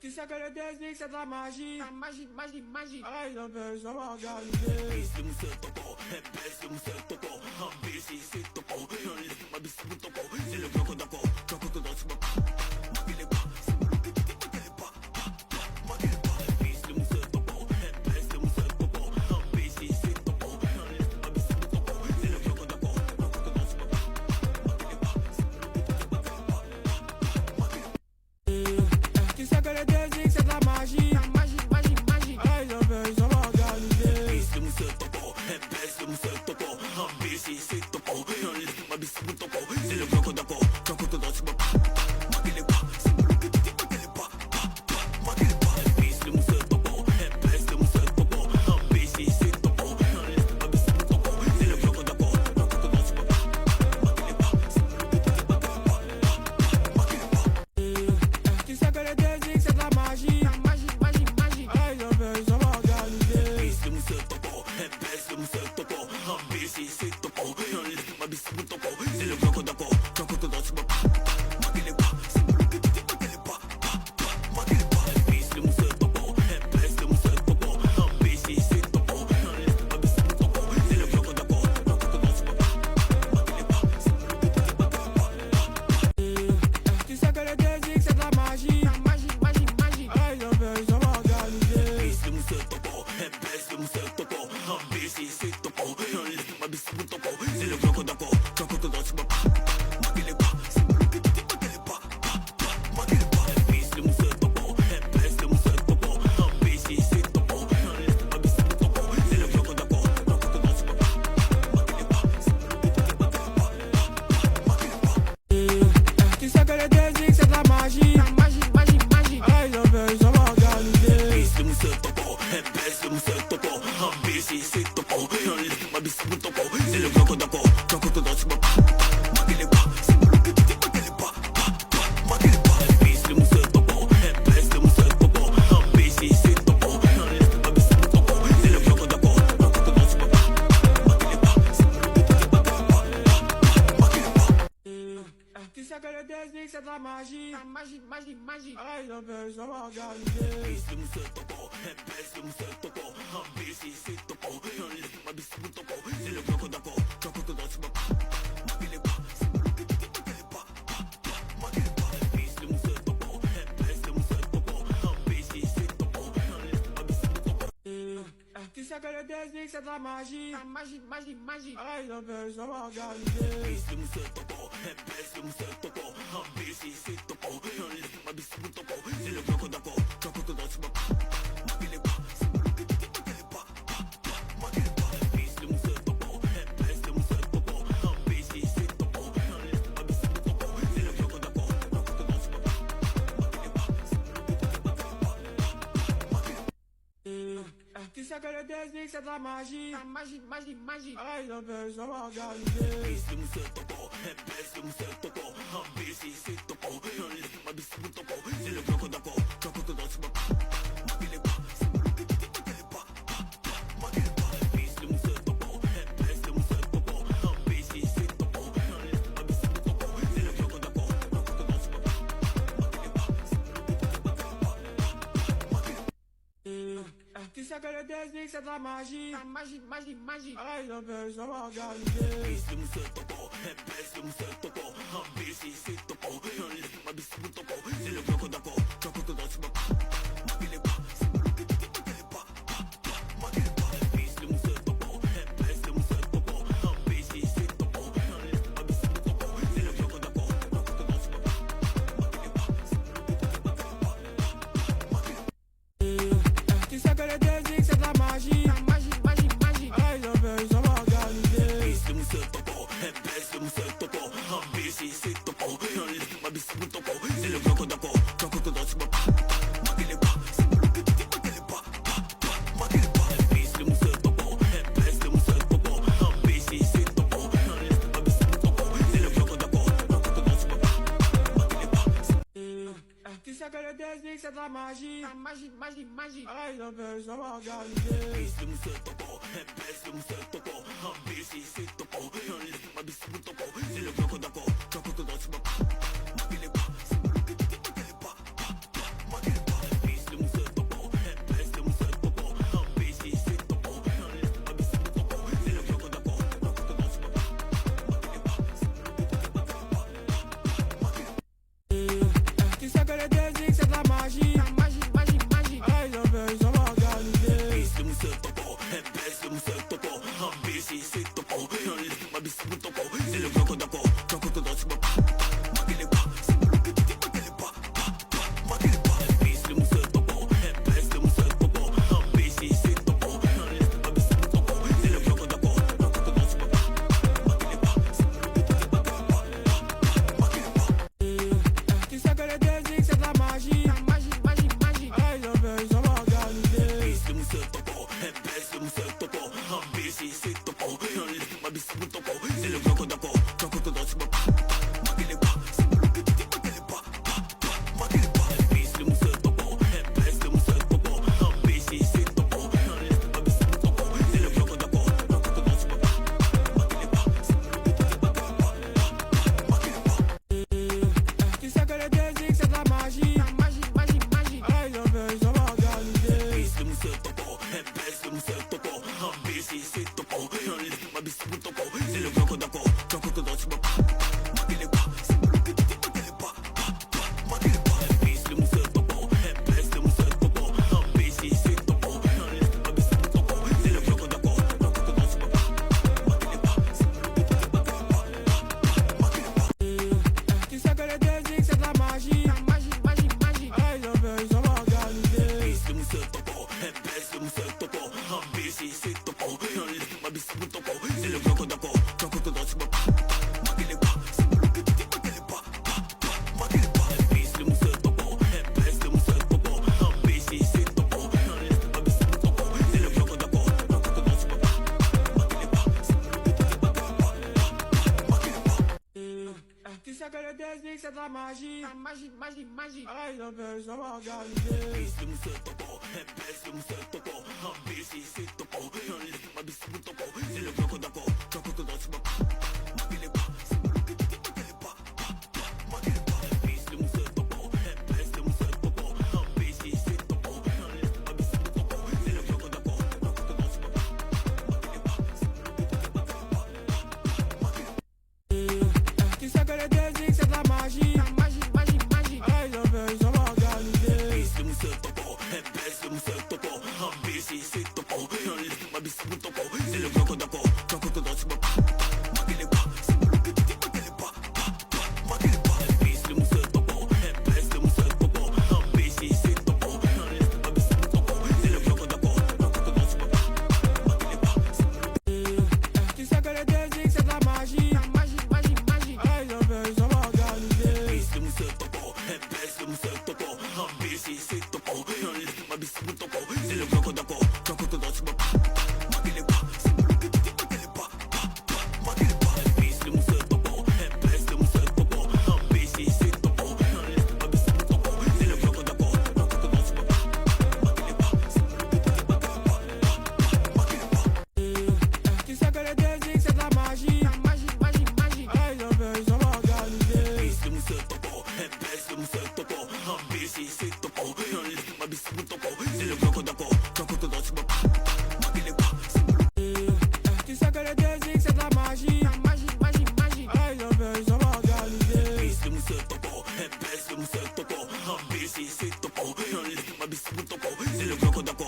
Tu sais que le Disney c'est de la magie. La magie, magie, magie. Aïe, la belle, ça va organiser. Tu sais que le Disney c'est de la magie. La magie, magie, magie. Aïe, la belle, ça va organiser. Tu sais que le Disney c'est de la magie. La magie, magie, magie. Aïe, la belle, ça va organiser. Tu sais que le Disney c'est de la magie. La magie, magie, magie. Aïe, la belle, ça va organiser. Tu sais que le Disney c'est de la magie. La magie, magie, magie. Aïe, la belle, ça va organiser. Tu sais que le Disney c'est de la magie. La magie, magie, magie. Aïe, la belle, ça va organiser. Tu sais que le Disney c'est de la magie. La magie, magie, magie. Aïe, la belle, ça va organiser. Tu sais que le Disney c'est de la magie. La magie, magie, magie. Aïe, la belle, ça va organiser. Tu sais que le Disney c'est de la magie. La magie, magie, magie. Aïe, la belle, ça va organiser. Tu sais que le Disney c'est de la magie. La magie, magie, magie. Aïe, la belle, ça va organiser. Tu sais que le Disney c'est de la magie. La magie, magie, magie. Aïe, la belle, ça va organiser. Magie, magie, magie. Ai, não vejo, só uma organizei. Bis mu se toko, bis mu se toko, bis se toko, ma bis mu toko, c'est le bloc d'ako, toko to danse pas, magile pas, c'est le bloc qui magile pas, magile pas. Bis mu se toko, bis mu se toko, bis se toko, ma bis mu toko, c'est le bloc d'ako, toko to danse pas, magile pas, c'est le bloc qui magile pas. Tu sais que le désir c'est de la magie. Magie, magie, magie. Ai, não vejo, só uma organizei. Bis mu se toko, bis se toko, ma bis mu toko, c'est le bloc d'ako, toko to danse pas, magile pas, c'est le bloc qui magile pas, magile pas. Bis mu se toko, bis se toko, bis se toko, ma bis mu toko, c'est le bloc d'ako, toko to danse pas, magile pas, c'est le bloc. Tu sais que le désir c'est de la magie. Magie, magie, magie. Ai, não vejo, só uma organizei. Bis mu se toko, bis se toko, bis se toko, ma bis mu toko, c'est le bloc d'ako, toko to danse pas, magile pas, c'est le bloc qui magile pas, magile pas. Bis mu se toko, bis se toko, bis se toko, ma bis mu toko, c'est le bloc d'ako, toko to danse pas, magile pas, c'est le bloc qui magile pas, magile pas. Tu sais que le désir c'est de la magie. Magie, magie, magie. Ai, não vejo, só uma organizei. Bis mu se toko, bis se toko, bis se toko, ma bis mu toko, c'est le bloc d'ako, toko to danse pas, magile pas, c'est le bloc. Tu sais que le désir c'est de la magie. Magie, magie, magie. Ai, não vejo, só uma organizei. Bis mu se toko, bis se toko, bis se toko, ma bis mu toko, c'est le bloc d'ako,